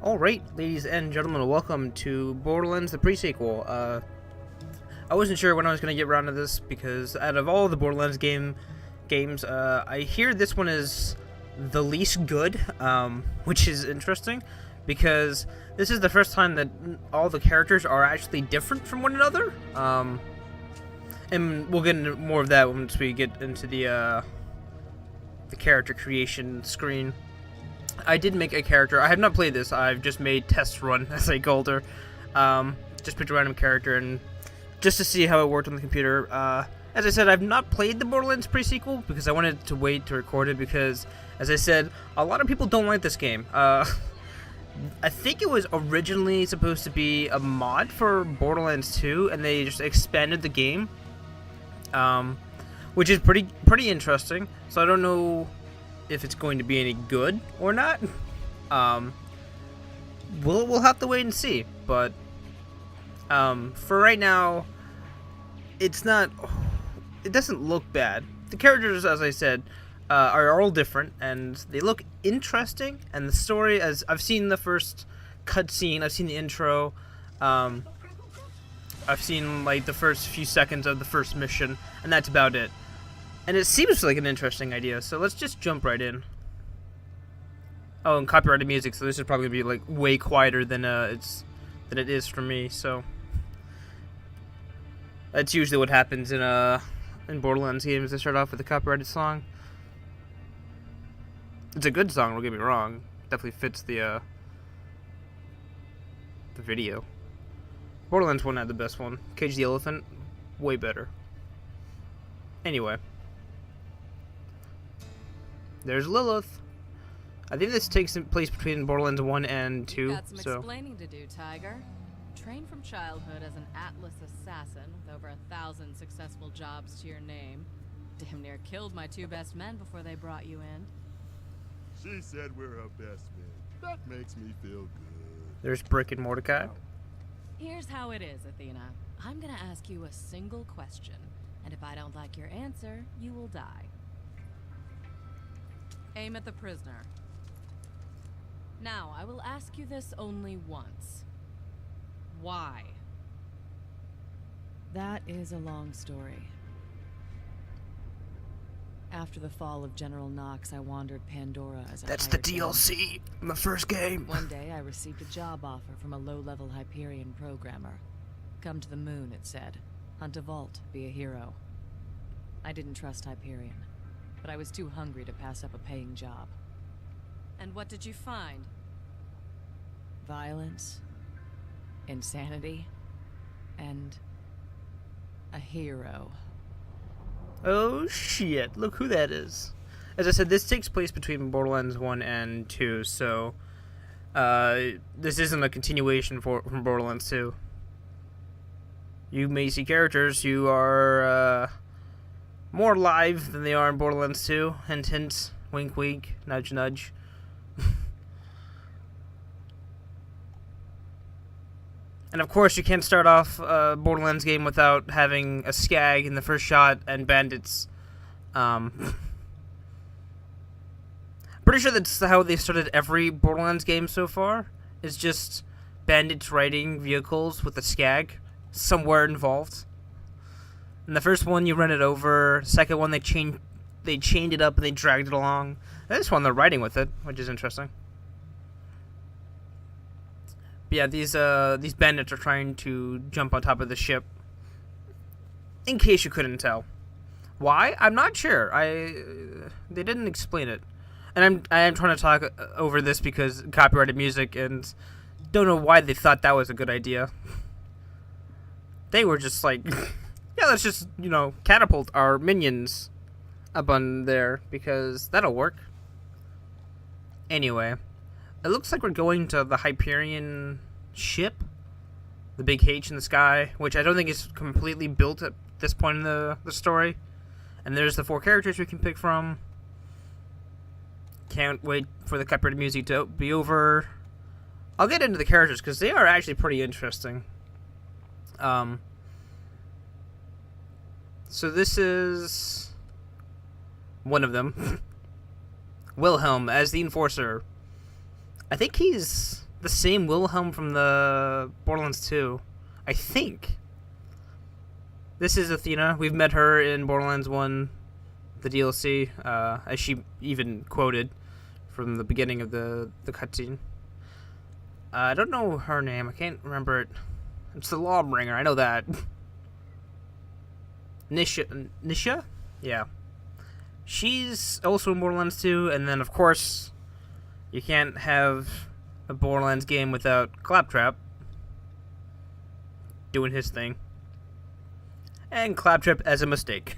Alright, ladies and gentlemen, welcome to Borderlands, the pre-sequel. I wasn't sure when I was going to get around to this, because out of all the Borderlands games, I hear this one is the least good, which is interesting, because this is the first time that all the characters are actually different from one another, and we'll get into more of that once we get into the character creation screen. I did make a character. I have not played this. I've just made test run, as I called her. Just picked a random character and just to see how it worked on the computer. As I said, I've not played the Borderlands pre-sequel because I wanted to wait to record it because, as I said, a lot of people don't like this game. I think it was originally supposed to be a mod for Borderlands 2, and they just expanded the game, which is pretty interesting. So I don't know if it's going to be any good or not. We'll have to wait and see. But for right now, it doesn't look bad. The characters, as I said, are all different, and they look interesting. And the story, as I've seen the first cutscene, I've seen the intro, I've seen like the first few seconds of the first mission, and that's about it. And it seems like an interesting idea, so let's just jump right in. Oh, and copyrighted music, so this is probably gonna be like way quieter than it is for me. So that's usually what happens in Borderlands games. They start off with a copyrighted song. It's a good song, don't get me wrong. Definitely fits the video. Borderlands 1 had the best one. Cage the Elephant, way better. Anyway. There's Lilith. I think this takes place between Borderlands 1 and 2. Got some explaining to do, Tiger. Trained from childhood as an Atlas assassin with over 1,000 successful jobs to your name. Damn near killed my two best men before they brought you in. She said we're her best men. That makes me feel good. There's Brick and Mordecai. Here's how it is, Athena. I'm gonna ask you a single question, and if I don't like your answer, you will die. Aim at the prisoner. Now, I will ask you this only once. Why? That is a long story. After the fall of General Knox, I wandered Pandora as a That's the hired gun. DLC in the first game. One day, I received a job offer from a low-level Hyperion programmer. Come to the moon, it said. Hunt a vault, be a hero. I didn't trust Hyperion, but I was too hungry to pass up a paying job. And what did you find? Violence, insanity, and a hero. Oh shit, look who that is. As I said, this takes place between Borderlands 1 and 2, so this isn't a continuation from Borderlands 2. You may see characters who are more alive than they are in Borderlands 2. Hint, hint, wink, wink, nudge, nudge. And of course, you can't start off a Borderlands game without having a skag in the first shot and bandits. Pretty sure that's how they started every Borderlands game so far. It's just bandits riding vehicles with a skag somewhere involved. In the first one, you run it over. Second one, they chained it up and they dragged it along. This one, they're riding with it, which is interesting. But yeah, these bandits are trying to jump on top of the ship. In case you couldn't tell, why? I'm not sure. They didn't explain it, and I am trying to talk over this because copyrighted music, and don't know why they thought that was a good idea. They were just like, yeah, let's just catapult our minions up on there because that'll work. Anyway. It looks like we're going to the Hyperion ship, the big H in the sky, which I don't think is completely built at this point in the story. And there's the 4 characters we can pick from. Can't wait for the copyrighted music to be over. I'll get into the characters because they are actually pretty interesting. So this is one of them. Wilhelm as the Enforcer. I think he's the same Wilhelm from the Borderlands 2. I think. This is Athena. We've met her in Borderlands 1, the DLC, as she even quoted from the beginning of the cutscene. I don't know her name. I can't remember it. It's the Lawbringer. I know that. Nisha? Yeah. She's also in Borderlands 2, and then, of course, you can't have a Borderlands game without Claptrap doing his thing. And Claptrap as a mistake.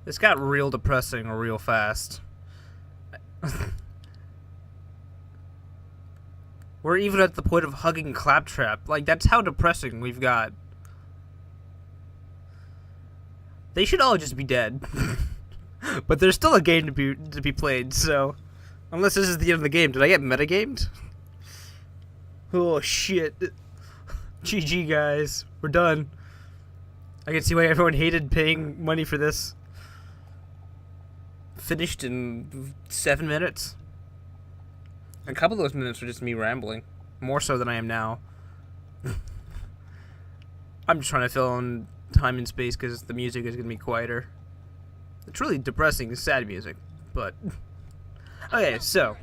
This got real depressing real fast. We're even at the point of hugging Claptrap. Like, that's how depressing we've got. They should all just be dead. But there's still a game to be played, so... Unless this is the end of the game. Did I get metagamed? Oh, shit. GG, guys. We're done. I can see why everyone hated paying money for this. Finished in 7 minutes. A couple of those minutes were just me rambling. More so than I am now. I'm just trying to fill in time and space because the music is going to be quieter. It's really depressing, sad music. But... Okay, so...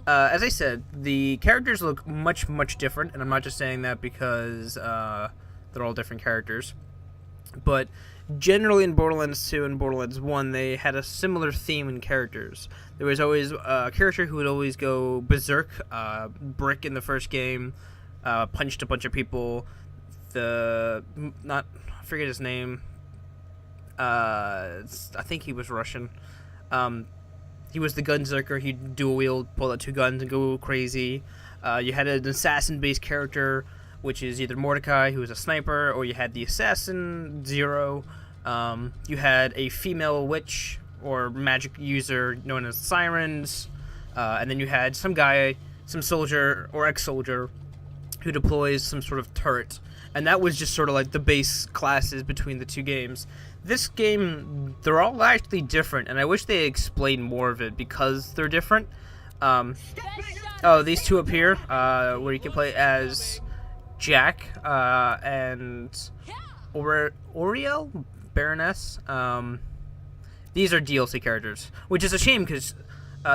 as I said, the characters look much, much different. And I'm not just saying that because they're all different characters. But... Generally in Borderlands 2 and Borderlands 1, they had a similar theme in characters. There was always a character who would always go berserk. Brick in the first game punched a bunch of people. I forget his name. I think he was Russian. He was the gunzerker. He'd dual wield, pull out 2 guns and go crazy. You had an assassin-based character, which is either Mordecai, who was a sniper, or you had the assassin, Zero. You had a female witch, or magic user, known as sirens. And then you had some guy, some soldier, or ex-soldier, who deploys some sort of turret. And that was just sort of like the base classes between the 2 games. This game, they're all actually different, and I wish they explained more of it, because they're different. These 2 up here, where you can play as... Jack, and Oriel, Baroness. These are DLC characters, which is a shame because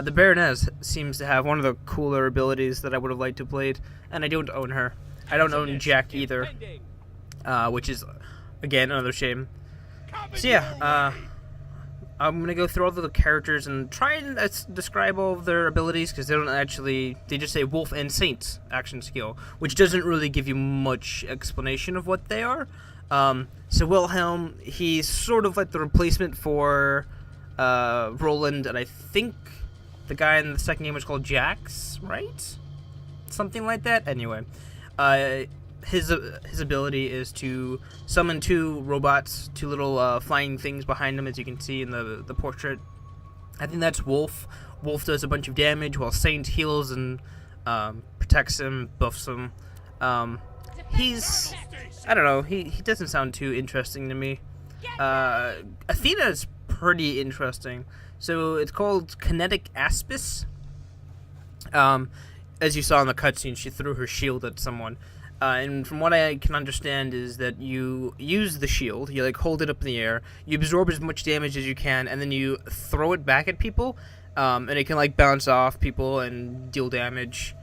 the Baroness seems to have one of the cooler abilities that I would have liked to have played, and I don't own her. I don't own Jack either, which is, again, another shame. So yeah, I'm going to go through all the characters and try and describe all of their abilities, because they don't actually... They just say Wolf and Saint action skill, which doesn't really give you much explanation of what they are. So Wilhelm, he's sort of like the replacement for Roland, and I think the guy in the second game was called Jax, right? Something like that? Anyway, his ability is to summon 2 robots, 2 little flying things behind him, as you can see in the portrait. I think that's Wolf. Wolf does a bunch of damage, while Saint heals and protects him, buffs him. He's... I don't know, he doesn't sound too interesting to me. Athena is pretty interesting. So it's called Kinetic Aspis. As you saw in the cutscene, she threw her shield at someone. And from what I can understand is that you use the shield, you like hold it up in the air, you absorb as much damage as you can, and then you throw it back at people, and it can like bounce off people and deal damage,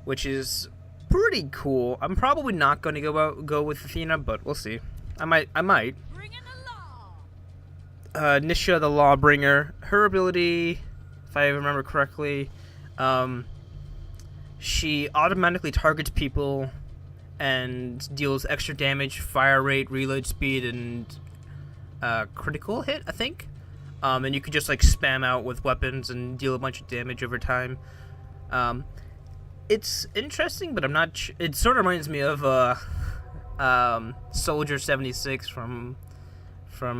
which is pretty cool. I'm probably not going to go with Athena, but we'll see. I might. Bring in the law. Nisha, the Lawbringer, her ability, if I remember correctly, she automatically targets people and deals extra damage, fire rate, reload speed, and critical hit, I think. And you could just like spam out with weapons and deal a bunch of damage over time. It's interesting, but I'm not. It sort of reminds me of Soldier 76 from from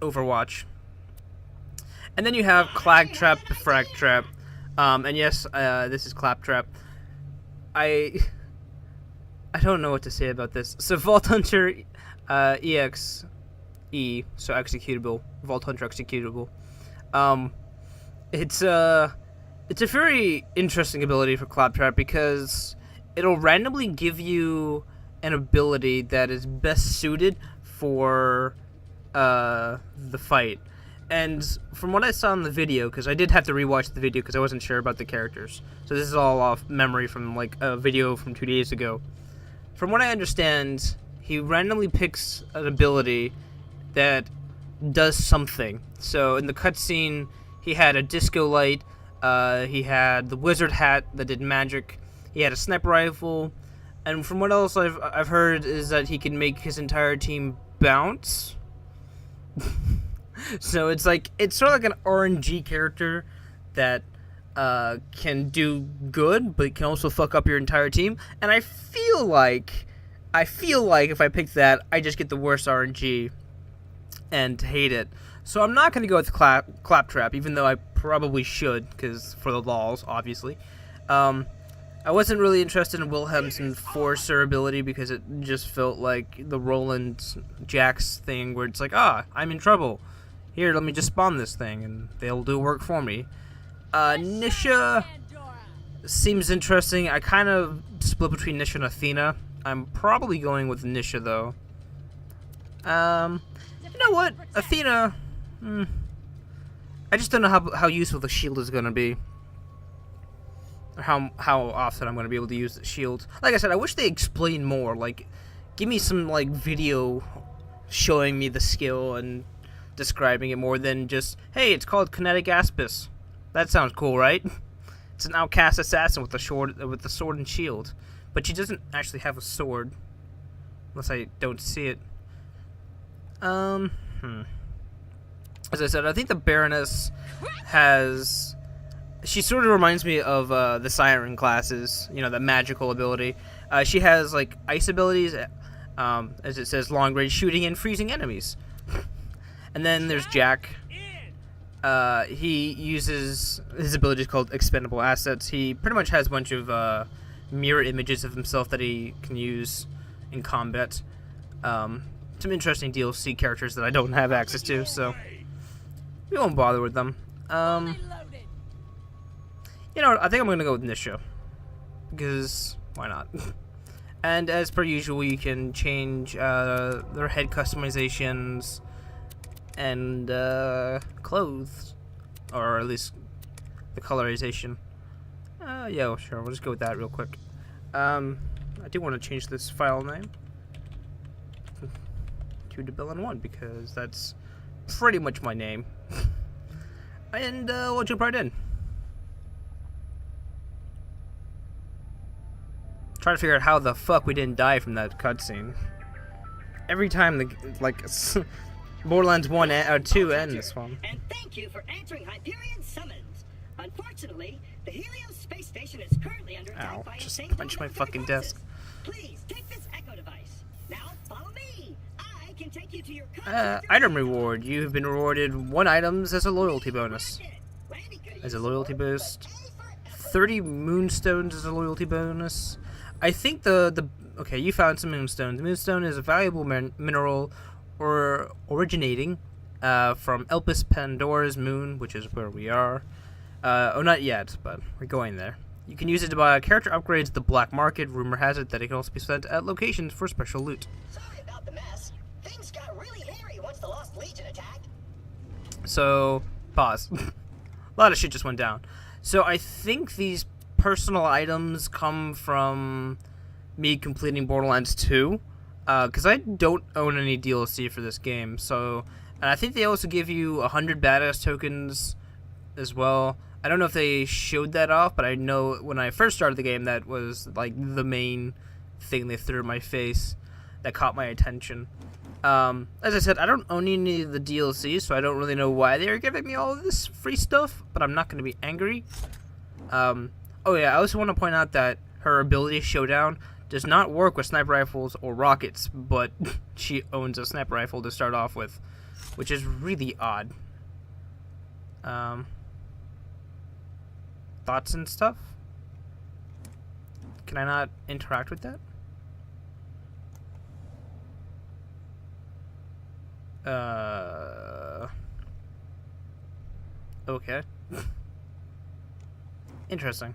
Overwatch. And then you have Claptrap, the Frag Trap. And yes, this is Claptrap. I don't know what to say about this. So Vault Hunter EXE, so executable. Vault Hunter executable. It's a very interesting ability for Claptrap because it'll randomly give you an ability that is best suited for the fight. And from what I saw in the video, because I did have to rewatch the video because I wasn't sure about the characters, so this is all off memory from like a video from 2 days ago. From what I understand, he randomly picks an ability that does something. So in the cutscene, he had a disco light, he had the wizard hat that did magic, he had a sniper rifle, and from what else I've heard is that he can make his entire team bounce. So it's sort of like an RNG character that can do good, but can also fuck up your entire team. And I feel like if I pick that, I just get the worst RNG and hate it. So I'm not going to go with Claptrap, even though I probably should, because for the lols, obviously. I wasn't really interested in Wilhelm's Enforcer ability because it just felt like the Roland Jax thing where it's like, I'm in trouble. Here, let me just spawn this thing, and they'll do work for me. Nisha seems interesting. I kind of split between Nisha and Athena. I'm probably going with Nisha, though. You know what? Athena... I just don't know how useful the shield is going to be. Or how often I'm going to be able to use the shield. Like I said, I wish they explained more. Like, give me some, like, video showing me the skill and describing it more than just, hey, it's called Kinetic Aspis. That sounds cool, right? It's an outcast assassin with the sword and shield, but she doesn't actually have a sword, unless I don't see it. As I said, I think the Baroness has. She sort of reminds me of the Siren classes. You know, the magical ability. She has like ice abilities, as it says, long range shooting and freezing enemies. And then there's Jack. He uses his abilities called expendable assets. He pretty much has a bunch of mirror images of himself that he can use in combat. Some interesting DLC characters that I don't have access to, so we won't bother with them. You know what, I think I'm gonna go with Nisha, because why not? And as per usual, you can change their head customizations and clothes, or at least the colorization. Yeah, sure, we'll just go with that real quick. I do want to change this file name to Debilin1 because that's pretty much my name. And we'll jump right in. Try to figure out how the fuck we didn't die from that cutscene. Every time Borderlands 1 or 2 and this one. And thank you for answering Hyperion's summons. Unfortunately, the Helios space station is currently under attack by just insane punched my photographic fucking forces. desk. Please take this echo device. Now follow me. I can take you to your Item reward. You have been rewarded 1 items as a loyalty bonus. As a loyalty boost. 30 moonstones as a loyalty bonus. I think okay, you found some moonstone. The moonstone is a valuable mineral originating from Pandora's moon, which is where we are. Oh, not yet, but we're going there. You can use it to buy character upgrades at the black market. Rumor has it that it can also be spent at locations for special loot. Sorry about the mess. Things got really hairy once the Lost Legion attacked. So, pause. A lot of shit just went down. So I think these personal items come from me completing Borderlands 2, because I don't own any DLC for this game. So, and I think they also give you 100 badass tokens as well. I don't know if they showed that off, but I know when I first started the game, that was like the main thing they threw in my face that caught my attention. As I said, I don't own any of the DLC, so I don't really know why they are giving me all of this free stuff, but I'm not going to be angry. Oh yeah, I also want to point out that her ability Showdown does not work with sniper rifles or rockets, but she owns a sniper rifle to start off with, which is really odd. Thoughts and stuff? Can I not interact with that? Okay. Interesting.